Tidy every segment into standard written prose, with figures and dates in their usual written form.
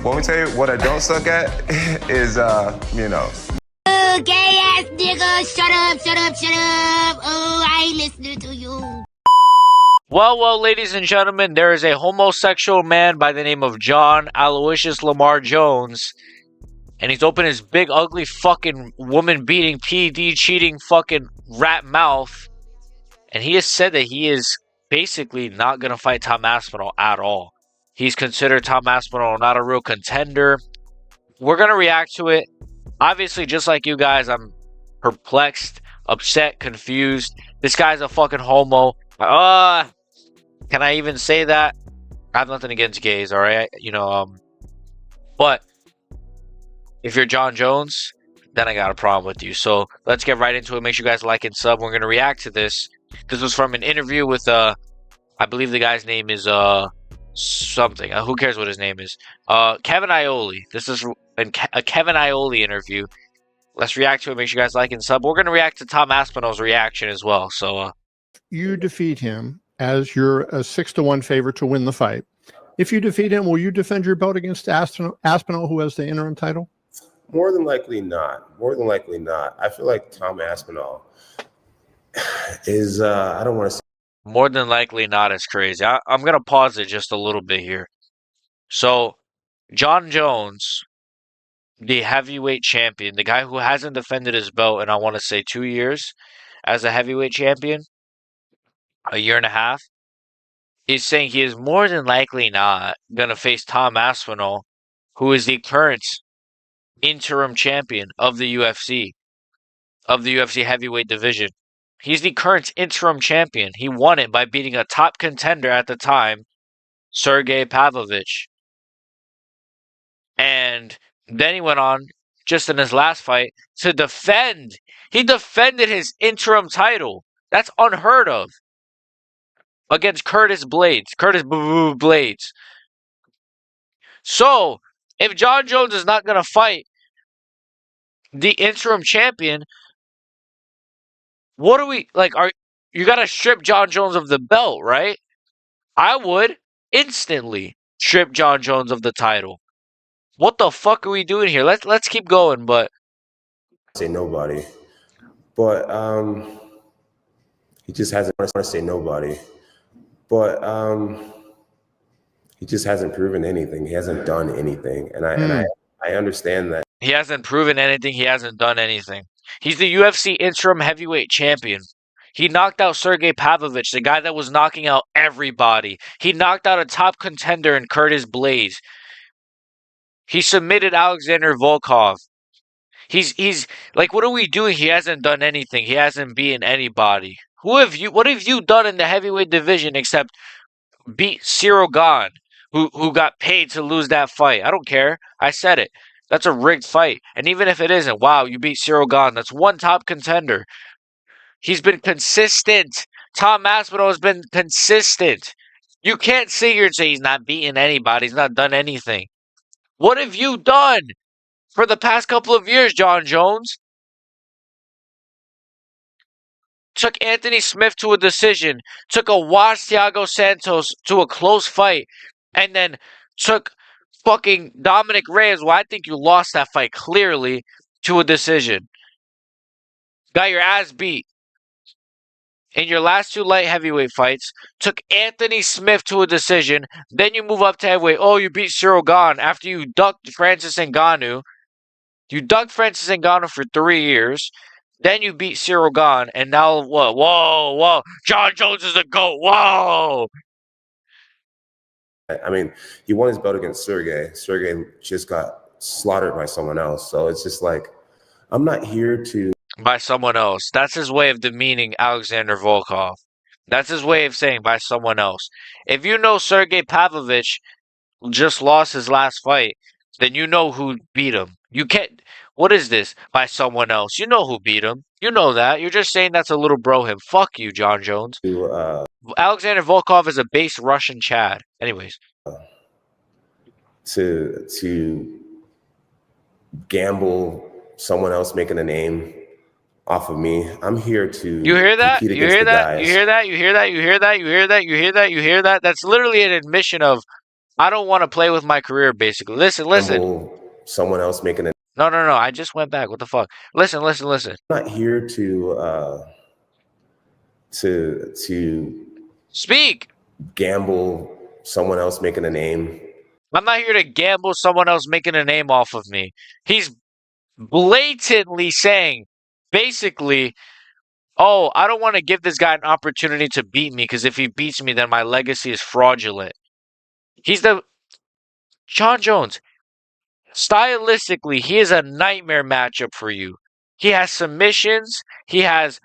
Let me tell you what I don't suck at is, you know. Gay ass nigga, shut up, shut up, shut up. Oh, I ain't listening to you. Well, ladies and gentlemen, there is a homosexual man by the name of Jon Aloysius Lamar Jones, and he's opened his big, ugly, fucking woman-beating, PD cheating, fucking rat mouth, and he has said that he is basically not gonna fight Tom Aspinall at all. He's considered Tom Aspinall not a real contender. We're gonna react to it. Obviously, just like you guys, I'm perplexed, upset, confused. This guy's a fucking homo. Can I even say that? I have nothing against gays, alright? But if you're Jon Jones, then I got a problem with you. So let's get right into it. Make sure you guys like and sub. We're gonna react to this. This was from an interview with I believe the guy's name is something. Who cares what his name is? Kevin Iole. This is a Kevin Iole interview. Let's react to it. Make sure you guys like and sub. We're gonna react to Tom Aspinall's reaction as well. So you defeat him as you're a 6-1 favorite to win the fight. If you defeat him, will you defend your belt against Aspinall, who has the interim title? More than likely not. More than likely not. I feel like Tom Aspinall is, I don't want to say. More than likely not is crazy. I'm going to pause it just a little bit here. So, Jon Jones, the heavyweight champion, the guy who hasn't defended his belt in, I want to say, 2 years as a heavyweight champion, a year and a half, is saying he is more than likely not going to face Tom Aspinall, who is the current interim champion of the UFC heavyweight division. He's the current interim champion. He won it by beating a top contender at the time, Sergey Pavlovich. And then he went on, just in his last fight, to defend. He defended his interim title. That's unheard of. Against Curtis Blades. Blades. So, if Jon Jones is not going to fight the interim champion, what are we, like, you got to strip Jon Jones of the belt, right? I would instantly strip Jon Jones of the title. What the fuck are we doing here? Let's keep going, but Say nobody. But he just hasn't, I want to say nobody. But he just hasn't proven anything. He hasn't done anything. And I understand that. He hasn't proven anything. He hasn't done anything. He's the UFC interim heavyweight champion. He knocked out Sergey Pavlovich, the guy that was knocking out everybody. He knocked out a top contender in Curtis Blades. He submitted Alexander Volkov. He's like, what are we doing? He hasn't done anything. He hasn't beaten anybody. What have you done in the heavyweight division except beat Cyril Gane, who got paid to lose that fight? I don't care. I said it. That's a rigged fight. And even if it isn't, wow, you beat Cyril Gane. That's one top contender. He's been consistent. Tom Aspinall has been consistent. You can't sit here and say he's not beaten anybody. He's not done anything. What have you done for the past couple of years, Jon Jones? Took Anthony Smith to a decision. Took a washed Thiago Santos to a close fight. And then took fucking Dominic Reyes, well, I think you lost that fight clearly, to a decision. Got your ass beat. In your last 2 light heavyweight fights, took Anthony Smith to a decision. Then you move up to heavyweight. Oh, you beat Cyril Gane after you ducked Francis Ngannou. You ducked Francis Ngannou for 3 years. Then you beat Cyril Gane. And now what? Whoa. Jon Jones is a GOAT. Whoa. I mean, he won his belt against Sergey. Sergey just got slaughtered by someone else. So it's just like, I'm not here to... By someone else. That's his way of demeaning Alexander Volkov. That's his way of saying by someone else. If you know Sergey Pavlovich just lost his last fight, then you know who beat him. You can't... What is this? By someone else. You know who beat him. You know that. You're just saying that's a little bro him. Fuck you, Jon Jones. Alexander Volkov is a base Russian Chad. Anyways. To gamble someone else making a name off of me. I'm here to... You hear that? You hear that? You hear that? You hear that? You hear that? You hear that? You hear that? You hear that? That's literally an admission of I don't want to play with my career, basically. Listen. Someone else making it. No. I just went back. What the fuck? Listen. I'm not here to Speak. gamble someone else making a name. I'm not here to gamble someone else making a name off of me. He's blatantly saying, basically, oh, I don't want to give this guy an opportunity to beat me because if he beats me, then my legacy is fraudulent. He's the Jon Jones. Stylistically, he is a nightmare matchup for you. He has submissions. He has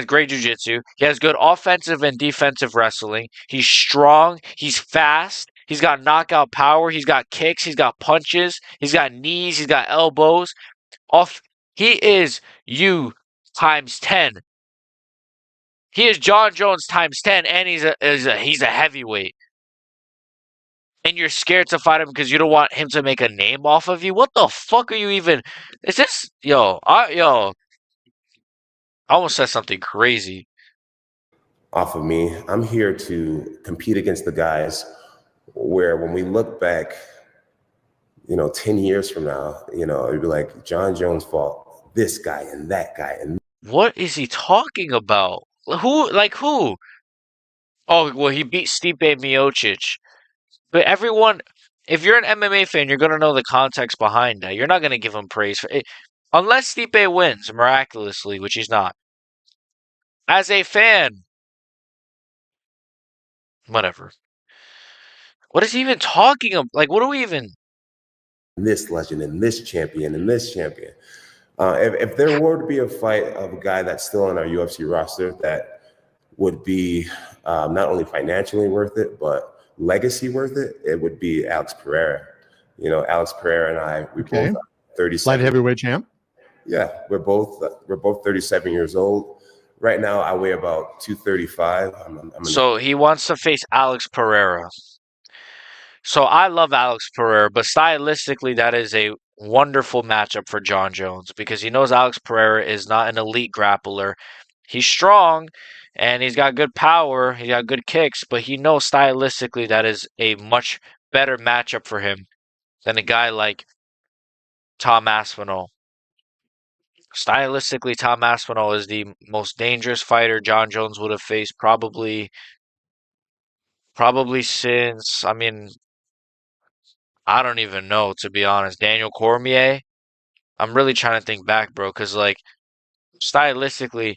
great jiu-jitsu. He has good offensive and defensive wrestling. He's strong. He's fast. He's got knockout power. He's got kicks. He's got punches. He's got knees. He's got elbows. He is you times 10. He is Jon Jones times 10, and he's a heavyweight. And you're scared to fight him because you don't want him to make a name off of you? What the fuck are you even... Is this... I almost said something crazy. Off of me. I'm here to compete against the guys where when we look back, 10 years from now, it'd be like Jon Jones fought this guy and that guy. And what is he talking about? Who? Oh, well, he beat Stipe Miocic. But everyone, if you're an MMA fan, you're going to know the context behind that. You're not going to give him praise for it. Unless Stipe wins miraculously, which he's not. As a fan, whatever. What is he even talking about? Like, what are we even... This legend and this champion and this champion. If there were to be a fight of a guy that's still on our UFC roster that would be not only financially worth it, but legacy worth it, it would be Alex Pereira. Alex Pereira and I, we both 37. Light heavyweight champ. Yeah, we're both 37 years old. Right now, I weigh about 235. So he wants to face Alex Pereira. So I love Alex Pereira, but stylistically, that is a wonderful matchup for Jon Jones because he knows Alex Pereira is not an elite grappler. He's strong and he's got good power, he's got good kicks, but he knows stylistically that is a much better matchup for him than a guy like Tom Aspinall. Stylistically, Tom Aspinall is the most dangerous fighter Jon Jones would have faced probably since, I don't even know, to be honest. Daniel Cormier? I'm really trying to think back, bro, because, stylistically,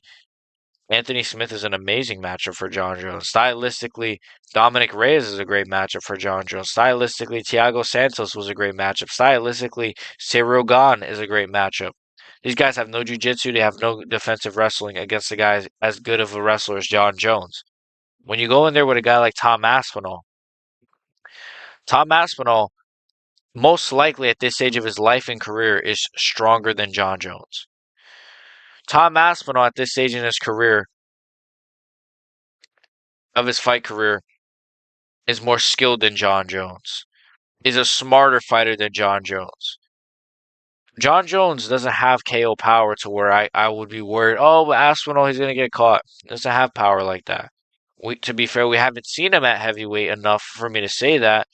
Anthony Smith is an amazing matchup for Jon Jones. Stylistically, Dominic Reyes is a great matchup for Jon Jones. Stylistically, Thiago Santos was a great matchup. Stylistically, Cyril Gane is a great matchup. These guys have no jiu-jitsu. They have no defensive wrestling against a guy as good of a wrestler as Jon Jones. When you go in there with a guy like Tom Aspinall, most likely at this stage of his life and career, is stronger than Jon Jones. Tom Aspinall at this stage in his career, of his fight career, is more skilled than Jon Jones. Is a smarter fighter than Jon Jones. Jon Jones doesn't have KO power to where I would be worried, oh, but Aspinall, he's going to get caught. He doesn't have power like that. To be fair, we haven't seen him at heavyweight enough for me to say that,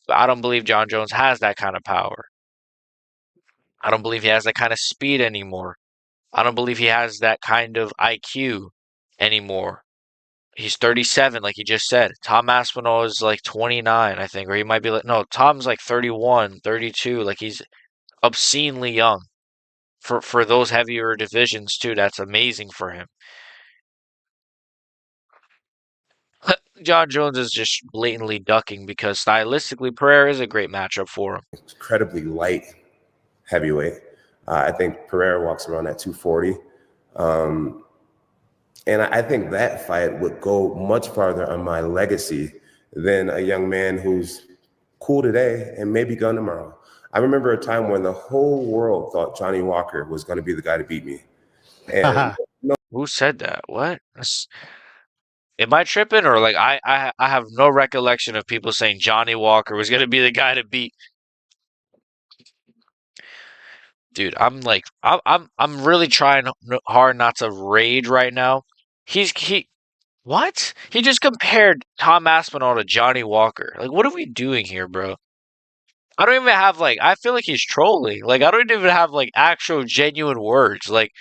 but I don't believe Jon Jones has that kind of power. I don't believe he has that kind of speed anymore. I don't believe he has that kind of IQ anymore. He's 37, like you just said. Tom Aspinall is like 29, I think, or he might be like, no, Tom's like 31, 32. Like he's obscenely young for those heavier divisions too. That's amazing for him. Jon Jones is just blatantly ducking because stylistically, Pereira is a great matchup for him. Incredibly light heavyweight. I think Pereira walks around at 240. And I think that fight would go much farther on my legacy than a young man who's cool today and maybe gone tomorrow. I remember a time when the whole world thought Johnny Walker was going to be the guy to beat me. And who said that? What? Am I tripping, or like I have no recollection of people saying Johnny Walker was gonna be the guy to beat? Dude, I'm really trying hard not to rage right now. What? He just compared Tom Aspinall to Johnny Walker. Like, what are we doing here, bro? I don't even have like. I feel like he's trolling. Like, I don't even have like actual genuine words. Like,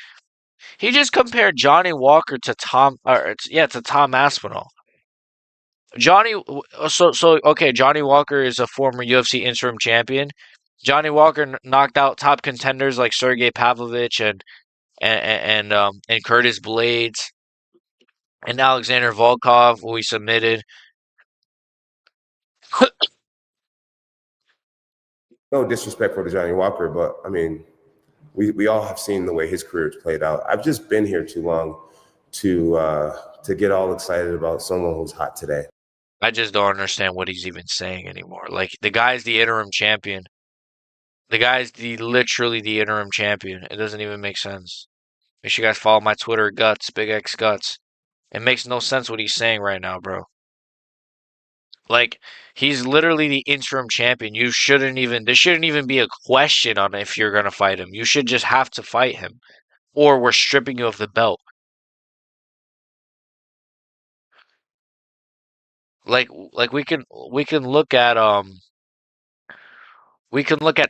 he just compared Johnny Walker to to Tom Aspinall. Okay. Johnny Walker is a former UFC interim champion. Johnny Walker knocked out top contenders like Sergey Pavlovich and Curtis Blades and Alexander Volkov, who he submitted. No disrespect for the Johnny Walker, but I mean, we all have seen the way his career's played out. I've just been here too long to get all excited about someone who's hot today. I just don't understand what he's even saying anymore. Like, the guy's the interim champion. The guy's literally the interim champion. It doesn't even make sense. Make sure you guys follow my Twitter, Guts, Big X Guts. It makes no sense what he's saying right now, bro. Like, he's literally the interim champion. There shouldn't even be a question on if you're gonna fight him. You should just have to fight him. Or we're stripping you of the belt. Like we can look at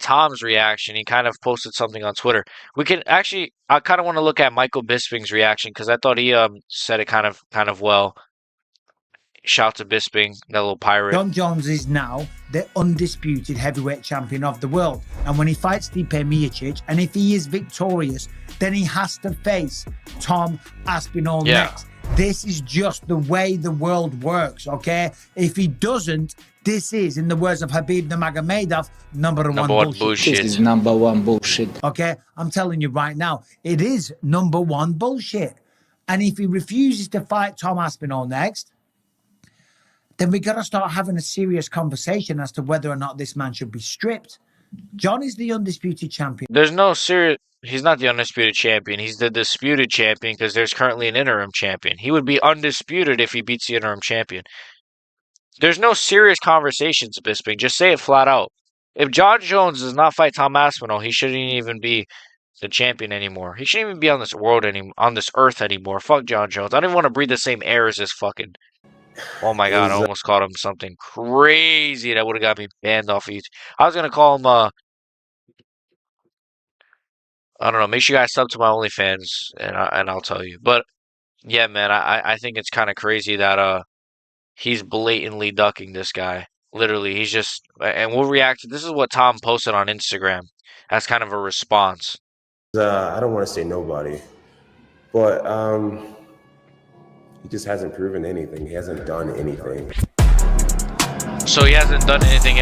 Tom's reaction. He kind of posted something on Twitter. We can actually, I kind of want to look at Michael Bisping's reaction because I thought he said it kind of well. Shout to Bisping, that little pirate. Jon Jones is now the undisputed heavyweight champion of the world. And when he fights Stipe Miocic, and if he is victorious, then he has to face Tom Aspinall next. This is just the way the world works, okay? If he doesn't, this is, in the words of Habib Nurmagomedov, number one bullshit. This is number one bullshit. Okay? I'm telling you right now, it is number one bullshit. And if he refuses to fight Tom Aspinall next, then we got to start having a serious conversation as to whether or not this man should be stripped. Jon is the undisputed champion. There's no serious... He's not the undisputed champion. He's the disputed champion because there's currently an interim champion. He would be undisputed if he beats the interim champion. There's no serious conversations, Bisping. Just say it flat out. If Jon Jones does not fight Tom Aspinall, he shouldn't even be the champion anymore. He shouldn't even be on this on this earth anymore. Fuck Jon Jones. I don't even want to breathe the same air as this fucking... Oh my god, I almost called him something crazy that would have got me banned off YouTube. I was going to call him, I don't know, make sure you guys sub to my OnlyFans, and I'll tell you. But, yeah, man, I think it's kind of crazy that he's blatantly ducking this guy. Literally, he's just... And we'll react to... This is what Tom posted on Instagram as kind of a response. I don't want to say nobody, but... he just hasn't proven anything. He hasn't done anything. So he hasn't done anything.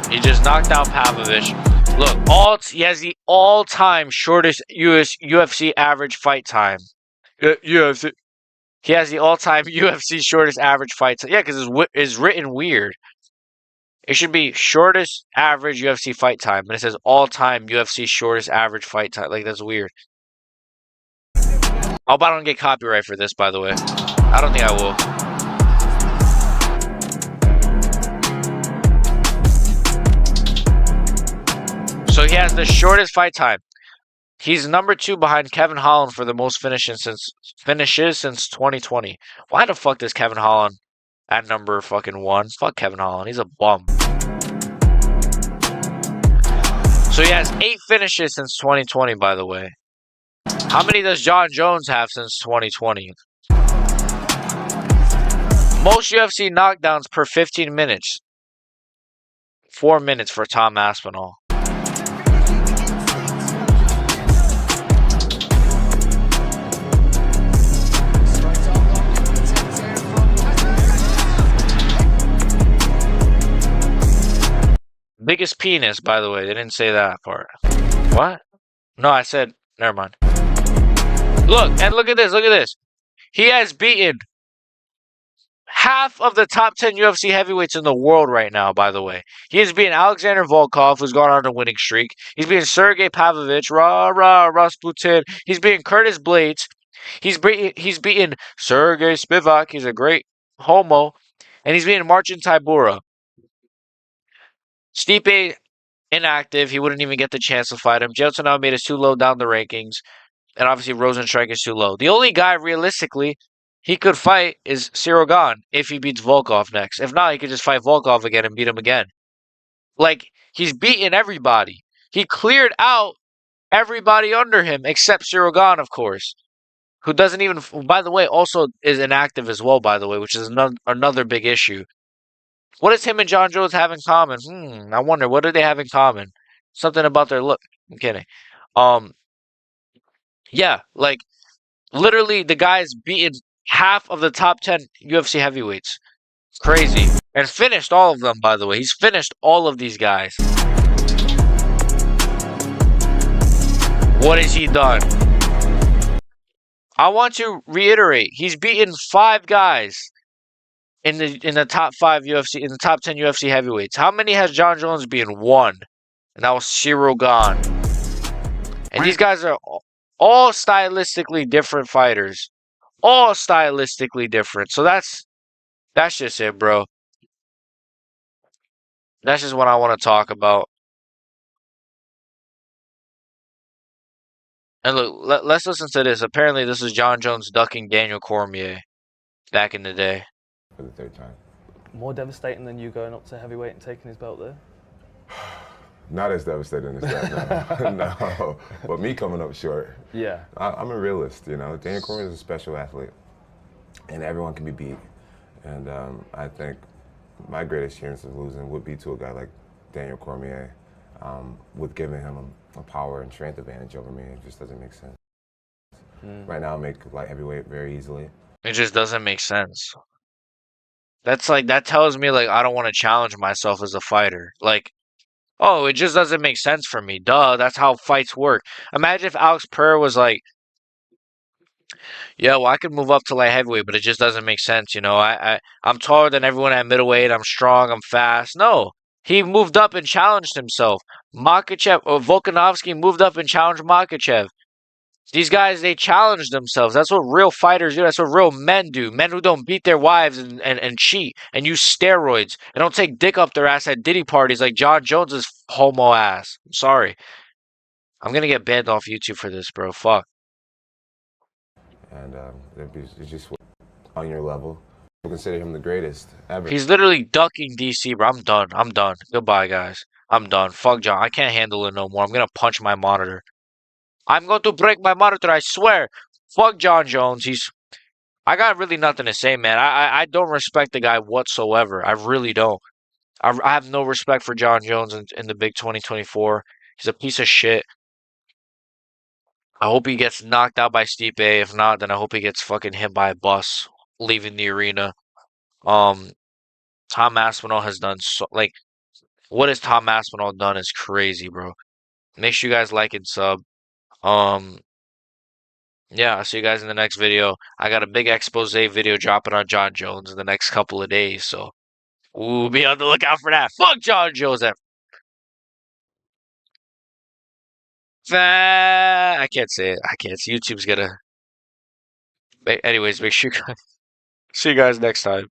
He just knocked out Pavlovich. Look, he has the all-time shortest UFC average fight time. UFC. He has the all-time UFC shortest average fight time. Yeah, because it's written weird. It should be shortest average UFC fight time, but it says all-time UFC shortest average fight time. Like, that's weird. I hope I don't get copyright for this, by the way. I don't think I will. So he has the shortest fight time. He's number 2 behind Kevin Holland for the most finishes since 2020. Why the fuck does Kevin Holland at number fucking 1? Fuck Kevin Holland. He's a bum. So he has 8 finishes since 2020, by the way. How many does Jon Jones have since 2020? Most UFC knockdowns per 15 minutes. 4 minutes for Tom Aspinall. Biggest penis, by the way. They didn't say that part. What? No, I said... Never mind. Look at this. Look at this. He has beaten half of the top 10 UFC heavyweights in the world right now, by the way. He has beaten Alexander Volkov, who's gone on a winning streak. He's beaten Sergey Pavlovich, Rasputin. He's beaten Curtis Blades. He's beaten Sergey Spivak. He's a great homo. And he's beaten Marcin Tybura. Stipe, inactive. He wouldn't even get the chance to fight him. Jeltsin Almeida is too low down the rankings. And obviously Rosenstrike is too low. The only guy, realistically, he could fight is Sirogan if he beats Volkov next. If not, he could just fight Volkov again and beat him again. Like, he's beaten everybody. He cleared out everybody under him except Sirogan, of course, who doesn't even, by the way, also is inactive as well, by the way, which is another big issue. What does him and Jon Jones have in common? I wonder, what do they have in common? Something about their look. I'm kidding. Yeah, like, literally, the guy's beaten half of the top 10 UFC heavyweights. Crazy. And finished all of them, by the way. He's finished all of these guys. What has he done? I want to reiterate, he's beaten 5 guys in the top 5 UFC, in the top 10 UFC heavyweights. How many has Jon Jones beaten? 1. And that was Sirogan. And these guys are all stylistically different fighters. All stylistically different. So that's just it, bro. That's just what I want to talk about. And look, let's listen to this. Apparently, this is Jon Jones ducking Daniel Cormier back in the day. For the 3rd time. More devastating than you going up to heavyweight and taking his belt there? Not as devastating as that, no. No. But me coming up short. Yeah. I'm a realist, you know. Daniel Cormier is a special athlete, and everyone can be beat. And I think my greatest chance of losing would be to a guy like Daniel Cormier, with giving him a power and strength advantage over me. It just doesn't make sense. Right now, I make light heavyweight very easily. It just doesn't make sense. That's like, that tells me, like, I don't want to challenge myself as a fighter. Like, oh, it just doesn't make sense for me. Duh, that's how fights work. Imagine if Alex Pereira was like, yeah, well, I could move up to light heavyweight, but it just doesn't make sense, you know. I'm taller than everyone at middleweight. I'm strong. I'm fast. No, he moved up and challenged himself. Makhachev or Volkanovski moved up and challenged Makhachev. These guys, they challenge themselves. That's what real fighters do. That's what real men do. Men who don't beat their wives and cheat and use steroids and don't take dick up their ass at Diddy parties like Jon Jones's homo ass. I'm sorry. I'm gonna get banned off YouTube for this, bro. Fuck. And it's just on your level. I consider him the greatest ever. He's literally ducking DC, bro. I'm done. I'm done. Goodbye, guys. I'm done. Fuck Jon. I can't handle it no more. I'm gonna punch my monitor. I'm going to break my monitor, I swear. Fuck Jon Jones. I got really nothing to say, man. I don't respect the guy whatsoever. I really don't. I have no respect for Jon Jones in the big 2024. He's a piece of shit. I hope he gets knocked out by Stipe. If not, then I hope he gets fucking hit by a bus leaving the arena. Tom Aspinall has done so, like, what has Tom Aspinall done is crazy, bro. Make sure you guys like and sub. Yeah, I'll see you guys in the next video. I got a big expose video dropping on Jon Jones in the next couple of days, so ooh, be on the lookout for that. Fuck Jon Jones. I can't say it. I can't. YouTube's gonna. Anyways, make sure you guys see you guys next time.